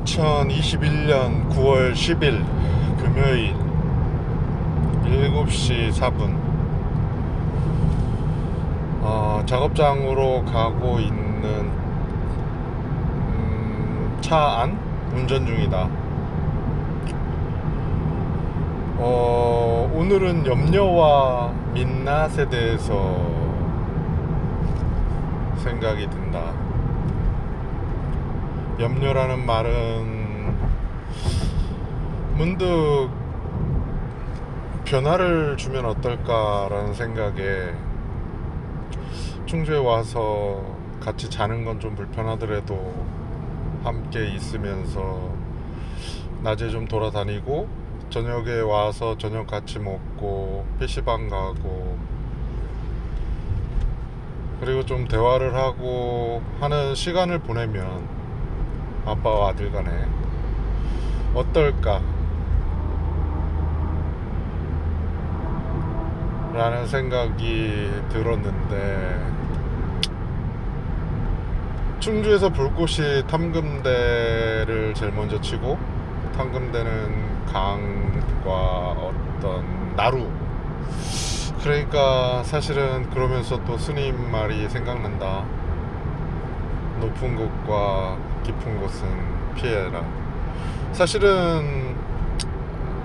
2021년 9월 10일 금요일 7시 4분 작업장으로 가고 있는 차 안 운전 중이다. 오늘은 염려와 민낯에 대해서 생각이 든다. 염려라는 말은 문득 변화를 주면 어떨까라는 생각에 충주에 와서 같이 자는 건 좀 불편하더라도 함께 있으면서 낮에 좀 돌아다니고 저녁에 와서 저녁 같이 먹고 PC방 가고 그리고 좀 대화를 하고 하는 시간을 보내면 아빠와 아들 간에 어떨까 라는 생각이 들었는데, 충주에서 볼 곳이 탐금대를 제일 먼저 치고, 탐금대는 강과 어떤 나루, 그러니까 사실은 그러면서 또 스님 말이 생각난다. 높은 곳과 깊은 곳은 피해라. 사실은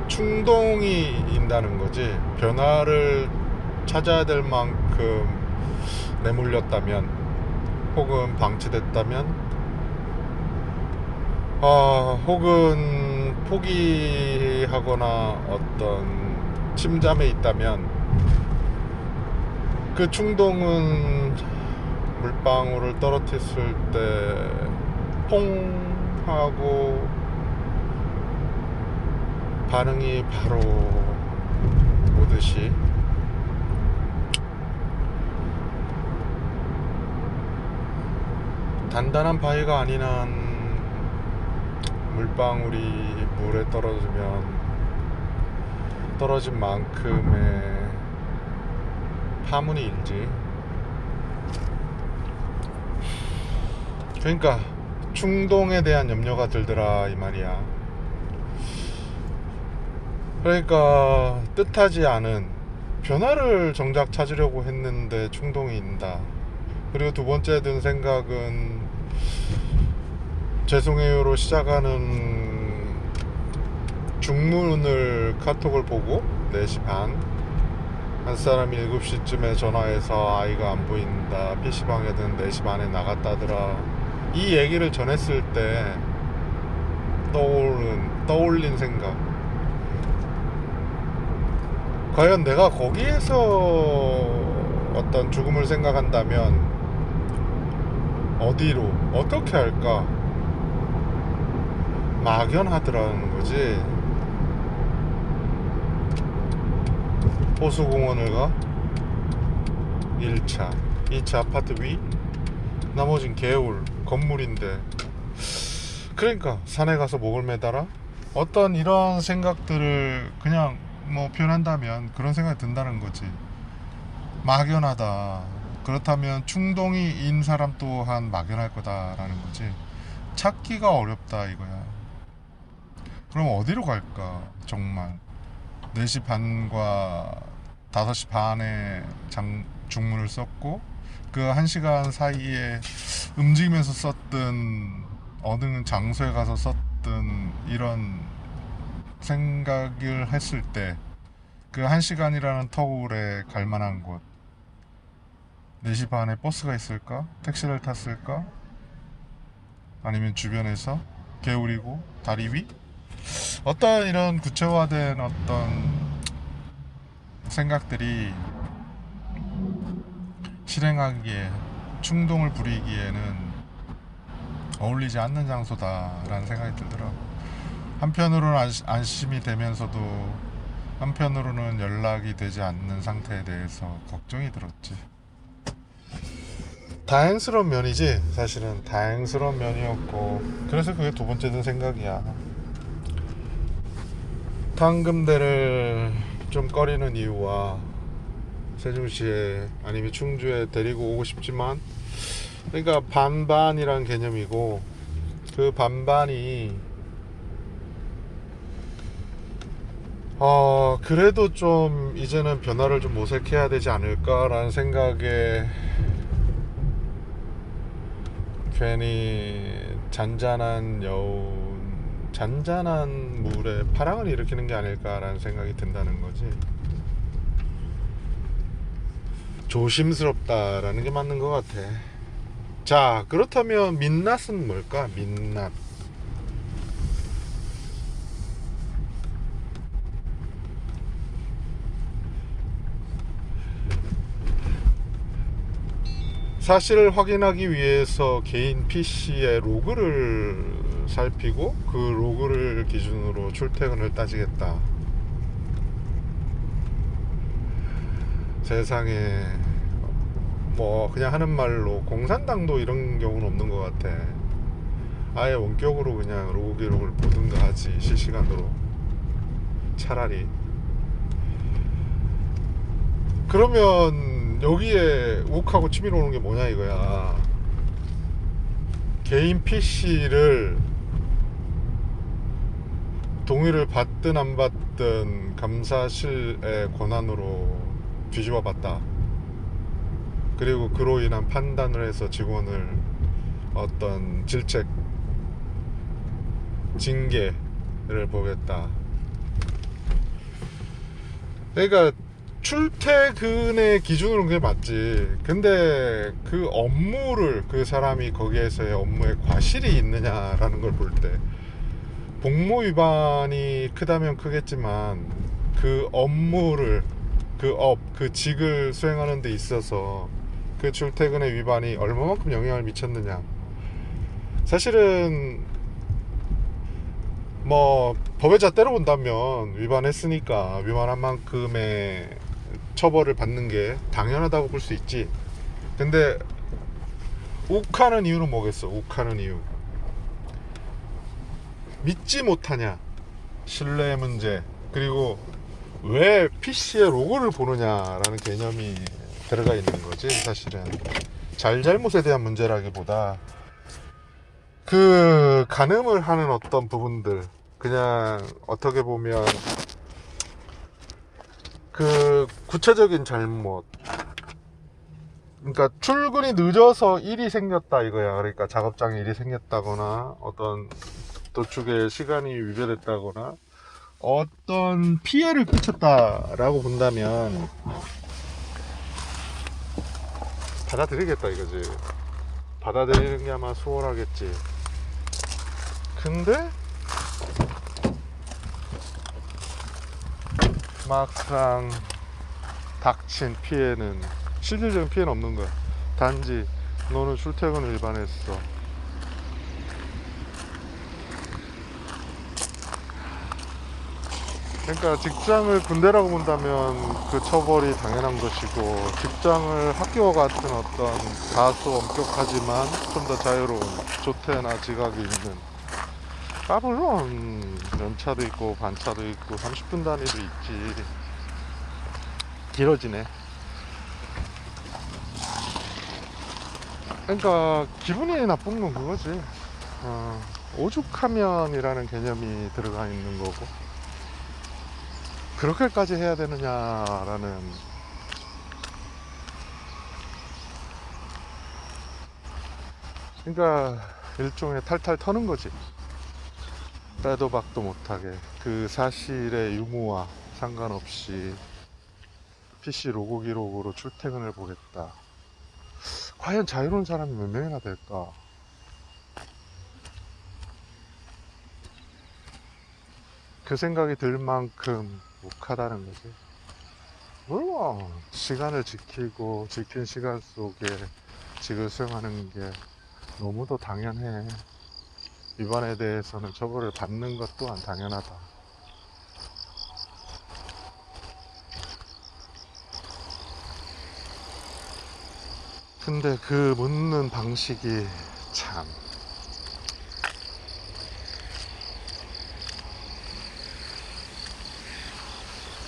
충동이 인다는 거지, 변화를 찾아야 될 만큼 내몰렸다면 혹은 방치됐다면 혹은 포기하거나 어떤 침잠에 있다면 그 충동은 물방울을 떨어뜨렸을 때 퐁 하고 반응이 바로 오듯이 단단한 바위가 아닌 한 물방울이 물에 떨어지면 떨어진 만큼의 파문이 일지. 그러니까 충동에 대한 염려가 들더라 이 말이야. 그러니까 뜻하지 않은 변화를 정작 찾으려고 했는데 충동이 인다. 그리고 두 번째 든 생각은 죄송해요로 시작하는 중문을 카톡을 보고 4시 반 한 사람이 7시쯤에 전화해서 아이가 안 보인다, PC방에든 4시 반에 나갔다더라, 이 얘기를 전했을 때 떠올린 생각, 과연 내가 거기에서 어떤 죽음을 생각한다면 어디로 어떻게 할까 막연하더라는 거지. 호수공원을 가? 1차 2차 아파트 위? 나머진 개울 건물인데, 그러니까 산에 가서 목을 매달아? 어떤 이런 생각들을 그냥 뭐 표현한다면 그런 생각이 든다는 거지. 막연하다. 그렇다면 충동이 인 사람 또한 막연할 거다라는 거지. 찾기가 어렵다 이거야. 그럼 어디로 갈까 정말. 4시 반과 5시 반에 중문을 썼고 그 1시간 사이에 움직이면서 썼든 어느 장소에 가서 썼든 이런 생각을 했을 때 그 1시간이라는 터울에 갈 만한 곳, 4시 반에 버스가 있을까? 택시를 탔을까? 아니면 주변에서 개울이고 다리 위? 어떤 이런 구체화된 어떤 생각들이 실행하기에, 충동을 부리기에는 어울리지 않는 장소다라는 생각이 들더라고. 한편으로는 안심이 되면서도 한편으로는 연락이 되지 않는 상태에 대해서 걱정이 들었지. 다행스러운 면이지, 사실은 다행스러운 면이었고, 그래서 그게 두 번째 든 생각이야. 탕금대를 좀 꺼리는 이유와 세종시에 아니면 충주에 데리고 오고 싶지만, 그러니까 반반이란 개념이고, 그 반반이 그래도 좀 이제는 변화를 좀 모색해야 되지 않을까라는 생각에 괜히 잔잔한 여운, 잔잔한 물에 파랑을 일으키는 게 아닐까라는 생각이 든다는 거지. 조심스럽다라는 게 맞는 것 같아. 자, 그렇다면 민낯은 뭘까? 민낯. 사실을 확인하기 위해서 개인 PC의 로그를 살피고 그 로그를 기준으로 출퇴근을 따지겠다. 세상에 뭐 그냥 하는 말로 공산당도 이런 경우는 없는 것 같아. 아예 원격으로 그냥 로그 기록을 보든가 하지, 실시간으로. 차라리. 그러면 여기에 욱하고 치밀어 오는 게 뭐냐 이거야. 개인 PC를 동의를 받든 안 받든 감사실의 권한으로 뒤집어 봤다. 그리고 그로 인한 판단을 해서 직원을 어떤 질책, 징계를 보겠다. 그러니까 출퇴근의 기준으로는 그게 맞지. 근데 그 업무를, 그 사람이 거기에서의 업무에 과실이 있느냐라는 걸 볼 때, 복무 위반이 크다면 크겠지만 그 업무를, 그 직을 수행하는 데 있어서 그 출퇴근의 위반이 얼마만큼 영향을 미쳤느냐. 사실은 뭐 법의 잣대로 본다면 위반했으니까 위반한 만큼의 처벌을 받는 게 당연하다고 볼 수 있지. 근데 욱하는 이유는 뭐겠어? 욱하는 이유, 믿지 못하냐, 신뢰 문제, 그리고 왜 PC의 로고를 보느냐라는 개념이 들어가 있는 거지. 사실은 잘잘못에 대한 문제라기보다 그 가늠을 하는 어떤 부분들, 그냥 어떻게 보면 그 구체적인 잘못, 그러니까 출근이 늦어서 일이 생겼다 이거야. 그러니까 작업장에 일이 생겼다거나 어떤 도축의 시간이 위배됐다거나 어떤 피해를 끼쳤다라고 본다면 받아들이겠다 이거지. 받아들이는 게 아마 수월하겠지. 근데 막상 닥친 피해는, 실질적인 피해는 없는 거야. 단지 너는 출퇴근을 위반했어. 그러니까 직장을 군대라고 본다면 그 처벌이 당연한 것이고, 직장을 학교와 같은 어떤 다소 엄격하지만 좀 더 자유로운 조퇴나 지각이 있는, 물론 연차도 있고 반차도 있고 30분 단위도 있지. 길어지네. 그러니까 기분이 나쁜 건 그거지. 오죽하면이라는 개념이 들어가 있는 거고, 그렇게까지 해야 되느냐라는. 그러니까 일종의 탈탈 터는 거지. 빼도 박도 못하게 그 사실의 유무와 상관없이 PC 로고 기록으로 출퇴근을 보겠다. 과연 자유로운 사람이 몇 명이나 될까? 그 생각이 들 만큼 욱하다는 거지. 물론 시간을 지키고 지킨 시간 속에 직을 수행하는 게 너무도 당연해. 위반에 대해서는 처벌을 받는 것 또한 당연하다. 근데 그 묻는 방식이 참,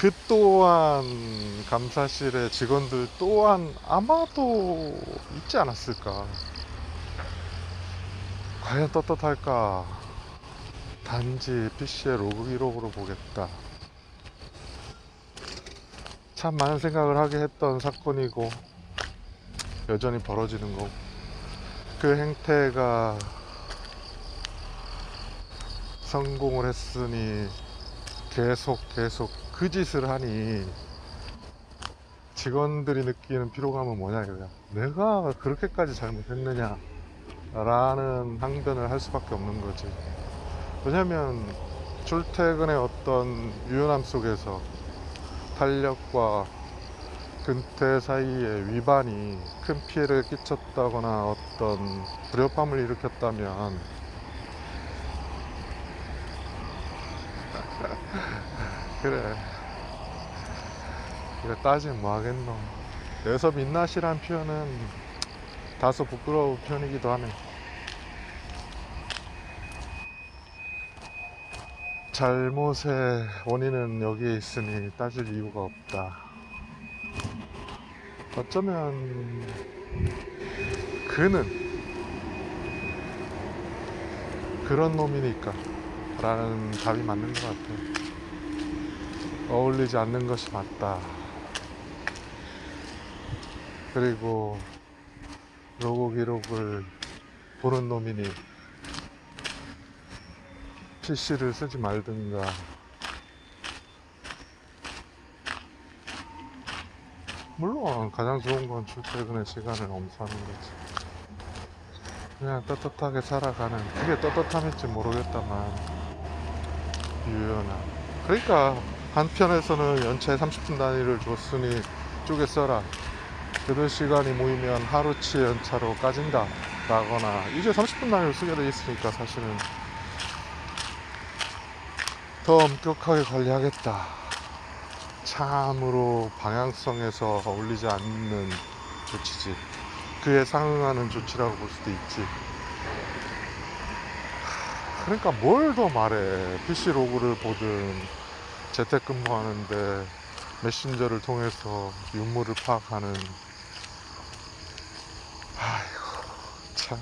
그 또한 감사실의 직원들 또한 아마도 있지 않았을까. 과연 떳떳할까. 단지 PC의 로그 기록으로 보겠다. 참 많은 생각을 하게 했던 사건이고 여전히 벌어지는 거. 그 행태가 성공을 했으니 계속 그 짓을 하니 직원들이 느끼는 피로감은 뭐냐 이거야. 내가 그렇게까지 잘못했느냐 라는 항변을 할 수밖에 없는 거지. 왜냐면 출퇴근의 어떤 유연함 속에서 탄력과 근태 사이의 위반이 큰 피해를 끼쳤다거나 어떤 불협함을 일으켰다면 그래, 이거 따지면 뭐 하겠노. 여기서 민낯이란 표현은 다소 부끄러운 편이기도 하네. 잘못의 원인은 여기에 있으니 따질 이유가 없다. 어쩌면 그는 그런 놈이니까 라는 답이 맞는 것 같아. 어울리지 않는 것이 맞다. 그리고 로고 기록을 보는 놈이니 PC를 쓰지 말든가. 물론 가장 좋은 건 출퇴근의 시간을 엄수하는 거지. 그냥 떳떳하게 살아가는, 그게 떳떳함일지 모르겠다만 유연함. 그러니까 한편에서는 연차에 30분 단위를 줬으니 쪼개 써라. 8시간이 모이면 하루치 연차로 까진다 라거나, 이제 30분 단위로 쓰게 돼 있으니까 사실은 더 엄격하게 관리하겠다. 참으로 방향성에서 어울리지 않는 조치지. 그에 상응하는 조치라고 볼 수도 있지. 그러니까 뭘 더 말해. PC 로그를 보든 재택근무하는데 메신저를 통해서 유무를 파악하는, 아이고 참,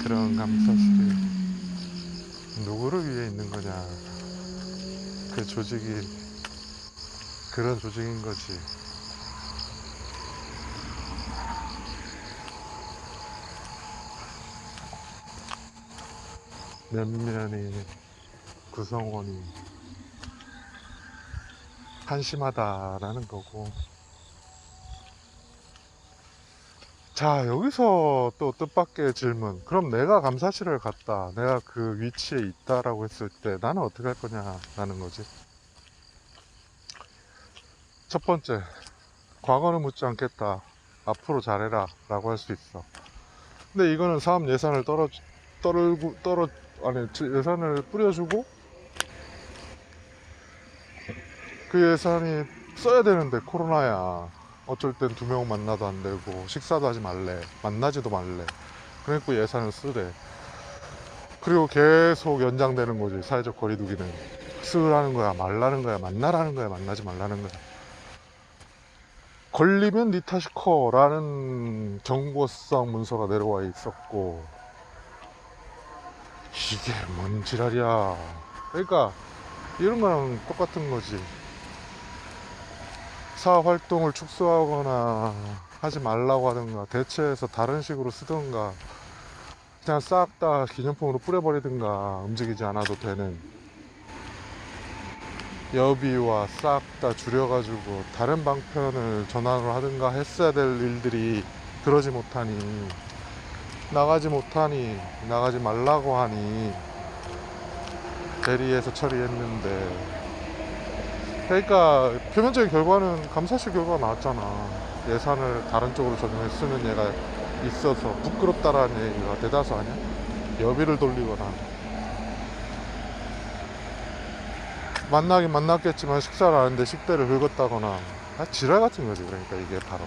그런 감사실이 누구를 위해 있는 거냐. 그 조직이 그런 조직인 거지. 면면이 구성원이 한심하다라는 거고. 자, 여기서 또 뜻밖의 질문. 그럼 내가 감사실을 갔다, 내가 그 위치에 있다라고 했을 때 나는 어떻게 할 거냐라는 거지. 첫 번째, 과거는 묻지 않겠다, 앞으로 잘해라 라고 할 수 있어. 근데 이거는 사업 예산을 예산을 뿌려주고 그 예산이 써야 되는데 코로나야. 어쩔 땐 2명 만나도 안 되고 식사도 하지 말래, 만나지도 말래. 그러니까 예산을 쓰래. 그리고 계속 연장되는 거지. 사회적 거리두기는 쓰라는 거야, 말라는 거야, 만나라는 거야, 만나지 말라는 거야. 걸리면 니 탓이 커 라는 경고성 문서가 내려와 있었고, 이게 뭔 지랄이야. 그러니까 이런 거랑 똑같은 거지. 사업 활동을 축소하거나 하지 말라고 하든가, 대체해서 다른 식으로 쓰든가, 그냥 싹 다 기념품으로 뿌려버리든가, 움직이지 않아도 되는 여비와 싹 다 줄여가지고 다른 방편을 전환을 하든가 했어야 될 일들이 그러지 못하니, 나가지 못하니, 나가지 말라고 하니 대리해서 처리했는데, 그러니까 표면적인 결과는 감사실 결과가 나왔잖아. 예산을 다른 쪽으로 전용해 쓰는 얘가 있어서 부끄럽다라는 얘기가 대다수 아니야? 여비를 돌리거나, 만나긴 만났겠지만 식사를 하는데 식대를 긁었다거나, 지랄 같은 거지. 그러니까 이게 바로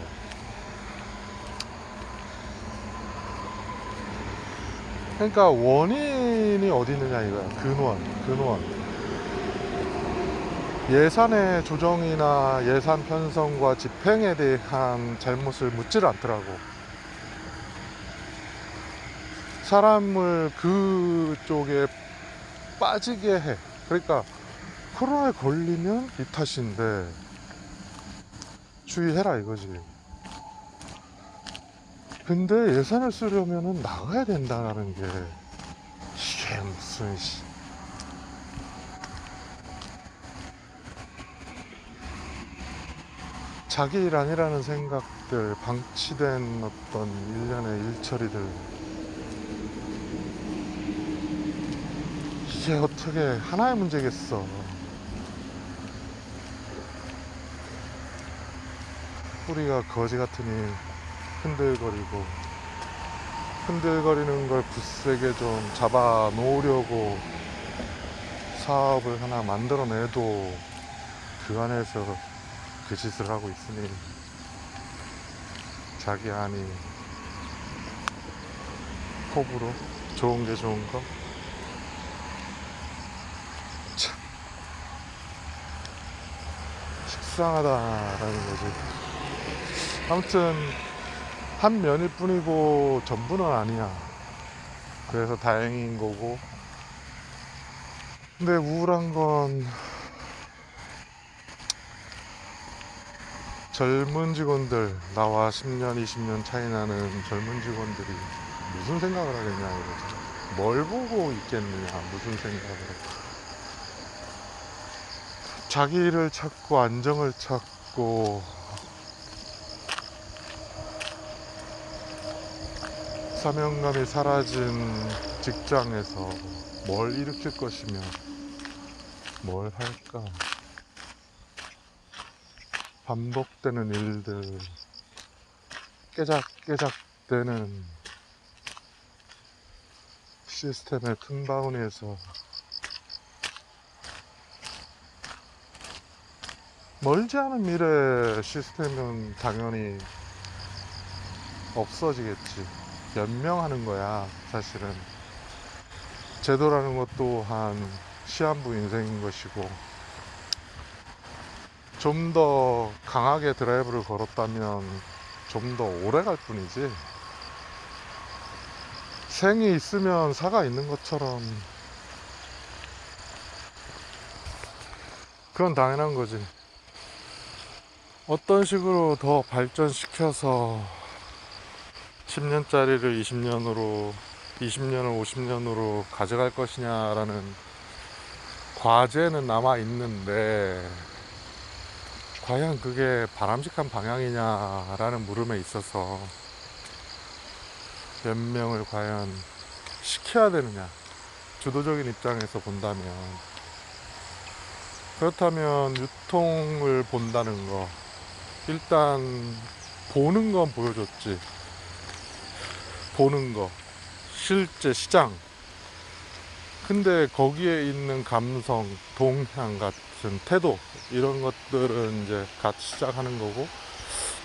그러니까 원인이 어디 있느냐 이거야. 근원. 예산의 조정이나 예산 편성과 집행에 대한 잘못을 묻지를 않더라고. 사람을 그쪽에 빠지게 해. 그러니까 코로나에 걸리면 이 탓인데 주의해라 이거지. 근데 예산을 쓰려면은 나가야 된다는 게 이게 무슨 자기 일 아니라는 생각들, 방치된 어떤 일련의 일처리들, 이게 어떻게 하나의 문제겠어. 뿌리가 거지 같으니 흔들거리는 걸 굳세게 좀 잡아 놓으려고 사업을 하나 만들어내도 그 안에서 그 짓을 하고 있으니 자기 아니 호불호, 좋은 게 좋은 거, 참 식상하다라는 거지. 아무튼 한 면일 뿐이고 전부는 아니야. 그래서 다행인 거고. 근데 우울한 건 젊은 직원들, 나와 10년 20년 차이 나는 젊은 직원들이 무슨 생각을 하겠냐 이거지. 뭘 보고 있겠느냐, 무슨 생각을. 자기를 찾고 안정을 찾고 사명감이 사라진 직장에서 뭘 일으킬 것이며 뭘 할까. 반복되는 일들, 깨작깨작되는 시스템의 큰 바구니에서 멀지 않은 미래 시스템은 당연히 없어지겠지. 연명하는 거야. 사실은 제도라는 것 또한 시한부 인생인 것이고, 좀 더 강하게 드라이브를 걸었다면 좀 더 오래 갈 뿐이지, 생이 있으면 사가 있는 것처럼 그건 당연한 거지. 어떤 식으로 더 발전시켜서 10년짜리를 20년으로, 20년을 50년으로 가져갈 것이냐라는 과제는 남아 있는데, 과연 그게 바람직한 방향이냐라는 물음에 있어서 몇 명을 과연 시켜야 되느냐, 주도적인 입장에서 본다면. 그렇다면 유통을 본다는 거, 일단 보는 건 보여줬지. 보는 거, 실제 시장. 근데 거기에 있는 감성, 동향 같은 태도, 이런 것들은 이제 갓 시작하는 거고,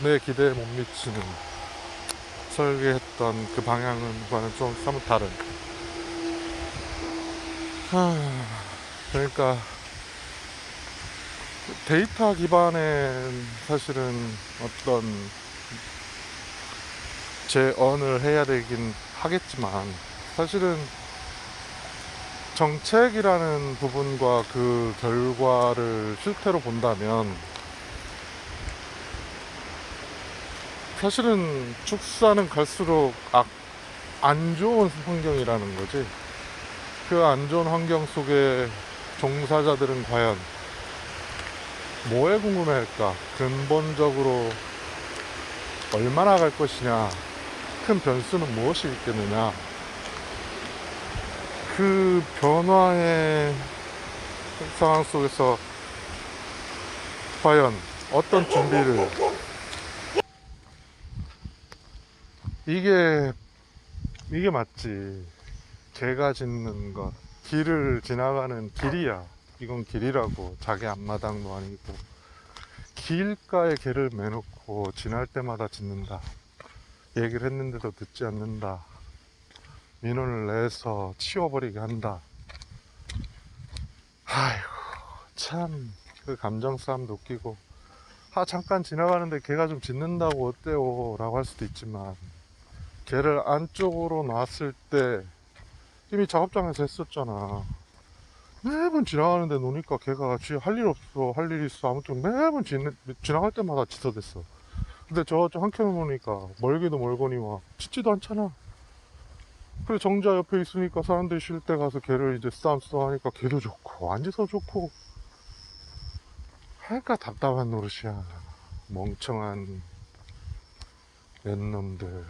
내 기대에 못 미치는, 설계했던 그 방향과는 좀 사뭇 다른. 그러니까 데이터 기반의 사실은 어떤 재언을 해야 되긴 하겠지만, 사실은 정책이라는 부분과 그 결과를 실태로 본다면 사실은 축사는 갈수록 안 좋은 환경이라는 거지. 그 안 좋은 환경 속에 종사자들은 과연 뭐에 궁금해할까? 근본적으로 얼마나 갈 것이냐, 큰 변수는 무엇이 있겠느냐, 그 변화의 상황 속에서 과연 어떤 준비를. 이게 맞지. 개가 짖는 것, 길을 지나가는 길이야. 이건 길이라고. 자기 앞마당도 아니고 길가에 개를 매놓고 지날 때마다 짖는다. 얘기를 했는데도 듣지 않는다. 민원을 내서 치워버리게 한다. 아이고, 참 그 감정 싸움도 웃기고, 잠깐 지나가는데 개가 좀 짖는다고 어때요? 라고 할 수도 있지만, 개를 안쪽으로 놨을 때 이미 작업장에서 했었잖아. 매번 지나가는데 노니까 걔가 쥐 할 일 없어, 할 일 있어. 아무튼 매번 지나갈 때마다 짖어댔어. 근데 저쪽 한켠에 보니까 멀기도 멀거니와 짖지도 않잖아. 그래 정자 옆에 있으니까 사람들이 쉴 때 가서 걔를 이제 싸움싸 하니까 걔도 좋고 앉아서 좋고 하니까 답답한 노릇이야. 멍청한 랜놈들,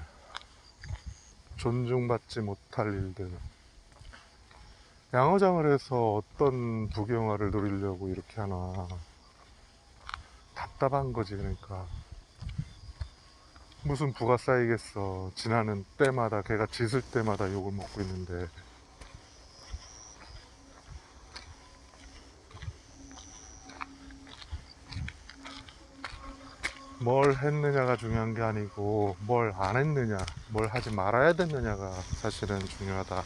존중받지 못할 일들. 양어장을 해서 어떤 부경화를 누리려고 이렇게 하나. 답답한 거지. 그러니까 무슨 부가 쌓이겠어. 지나는 때마다 걔가 짖을 때마다 욕을 먹고 있는데. 뭘 했느냐가 중요한 게 아니고 뭘 안 했느냐, 뭘 하지 말아야 됐느냐가 사실은 중요하다.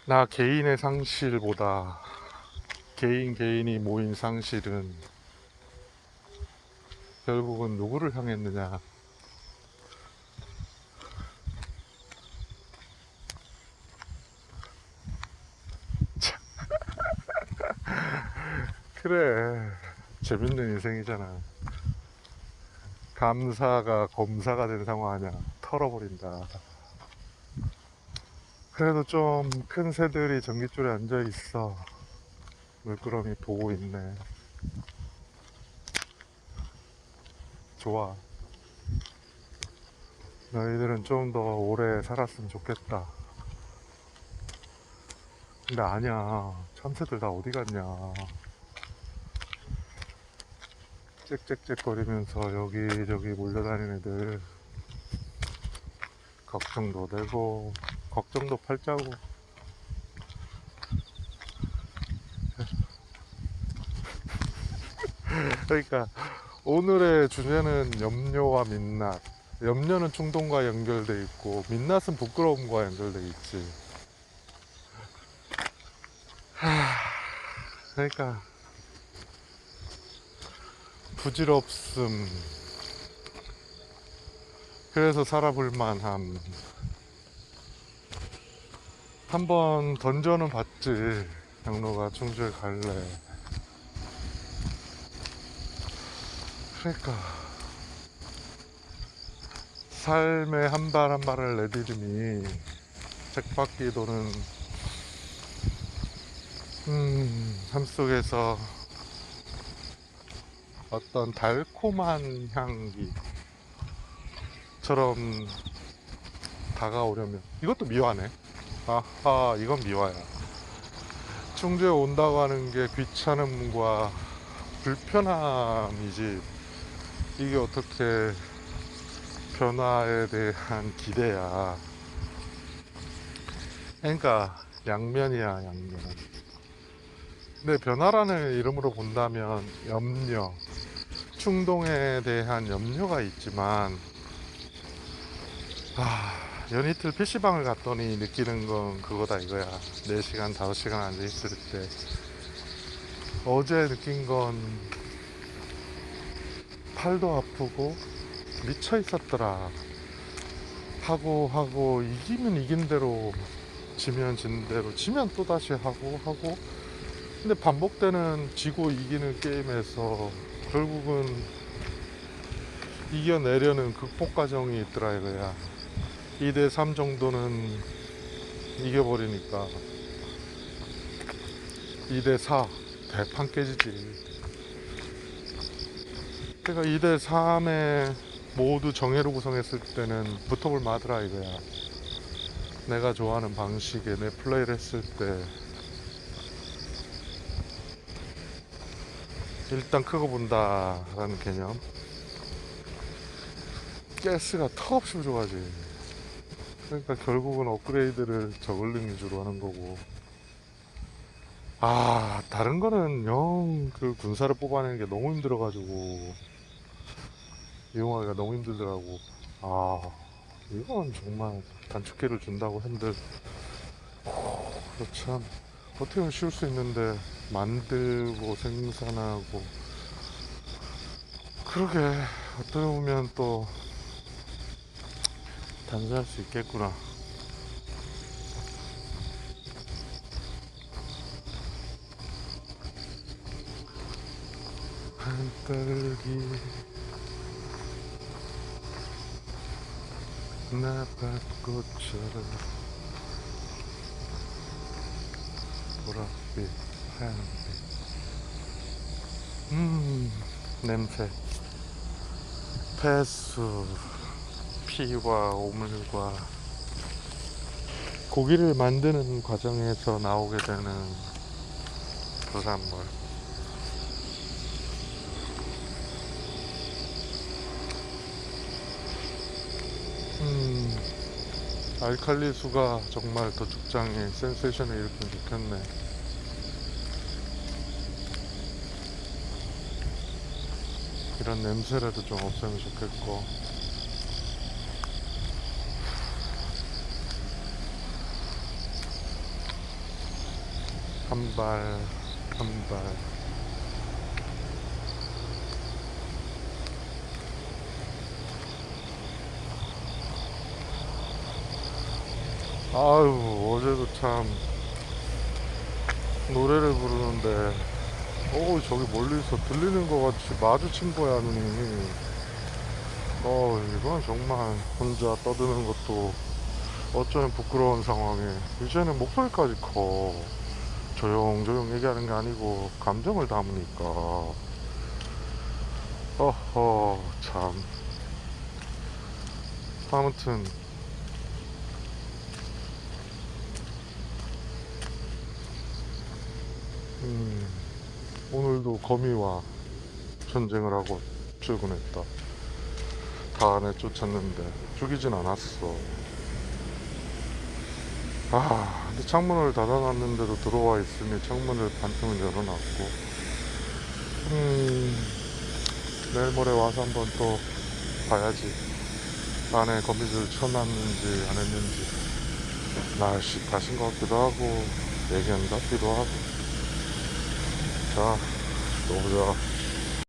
나 개인의 상실보다 개인이 모인 상실은 결국은 누구를 향했느냐. 그래, 재밌는 인생이잖아. 감사가 검사가 된 상황 아니야. 털어버린다. 그래도 좀 큰 새들이 전깃줄에 앉아 있어. 물끄러미 보고 있네. 좋아. 너희들은 좀 더 오래 살았으면 좋겠다. 근데 아니야. 참새들 다 어디 갔냐. 짹짹짹거리면서 여기저기 몰려다니는 애들 걱정도 되고 걱정도 팔자고. 그러니까 오늘의 주제는 염려와 민낯. 염려는 충동과 연결돼 있고 민낯은 부끄러움과 연결돼 있지. 그러니까 부질없음, 그래서 살아볼 만함. 한번 던져는 봤지. 양로가 충주에 갈래. 그러니까 삶의 한 발 한 발을 내디dim이 책바퀴 도는 삶 속에서 어떤 달콤한 향기처럼 다가오려면 이것도 미화네. 아하, 이건 미화야. 충주에 온다고 하는 게 귀찮음과 불편함이지 이게 어떻게 변화에 대한 기대야. 그러니까 양면이야, 양면. 근데 변화라는 이름으로 본다면 염려, 충동에 대한 염려가 있지만, 연이틀 PC방을 갔더니 느끼는 건 그거다 이거야. 4시간, 5시간 앉아있을 때 어제 느낀 건 팔도 아프고 미쳐 있었더라. 하고 이기면 이긴 대로, 지면 진 대로, 지면 또다시 하고 근데 반복되는 지고 이기는 게임에서 결국은 이겨내려는 극복 과정이 있더라 이거야. 2대3 정도는 이겨버리니까 2대4 대판 깨지지. 그러니까 2대3에 모두 정예로 구성했을 때는 붙어볼 마더라 이거야. 내가 좋아하는 방식에 내 플레이를 했을 때 일단 크고 본다 라는 개념. 가스가 턱없이 부족하지. 그러니까 결국은 업그레이드를 저글링 위주로 하는 거고, 다른 거는 영 그 군사를 뽑아내는 게 너무 힘들어가지고 이용하기가 너무 힘들더라고. 이건 정말 단축키를 준다고 한들 참 어떻게 보면 쉬울 수 있는데 만들고 생산하고, 그러게 어떻게 보면 또 단순할 수 있겠구나. 산딸기 나밭꽃처럼 보랏빛 하얀빛 냄새 폐수 피와 오물과 고기를 만드는 과정에서 나오게 되는 부산물. 알칼리수가 정말 도축장에 센세이션을 일으키면 좋겠네. 이런 냄새라도 좀 없으면 좋겠고. 한 발 한 발. 아유, 어제도 참 노래를 부르는데 저기 멀리서 들리는 것 같이 마주친 거야, 눈이. 이건 정말 혼자 떠드는 것도 어쩌면 부끄러운 상황에 이제는 목소리까지 커. 조용조용 얘기하는 게 아니고 감정을 담으니까 어허 참. 아무튼 오늘도 거미와 전쟁을 하고 출근했다. 다 안에 쫓았는데 죽이진 않았어. 근데 창문을 닫아놨는데도 들어와 있으니 창문을 반쯤은 열어놨고, 내일 모레 와서 한번 또 봐야지. 안에 거미줄 쳐놨는지 안 했는지. 날씨 탓인 것 같기도 하고, 예견 같기도 하고. 자, 또 보자.